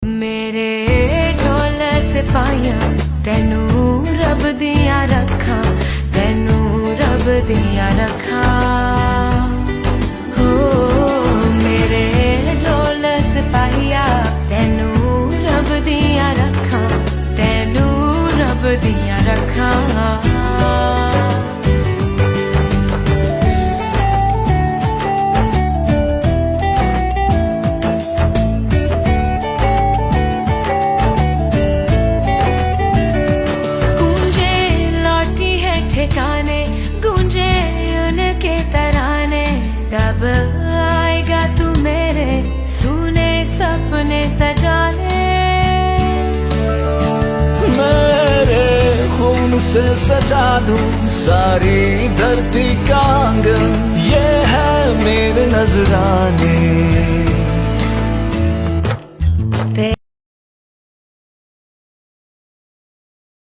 मेरे ढोल सिपाहिया तेनू रब दिया रखा, तेनू रब दिया रखा। हो मेरे ढोल सिपाहिया तेनू रब दिया रखा, तेनू रब दिया रखा। ठिकाने गूंजे उनके तराने, कब आएगा तू मेरे सुने सपने सजाने। मेरे खून से सजा दूं सारी धरती का आंगन, ये है मेरे नजराने।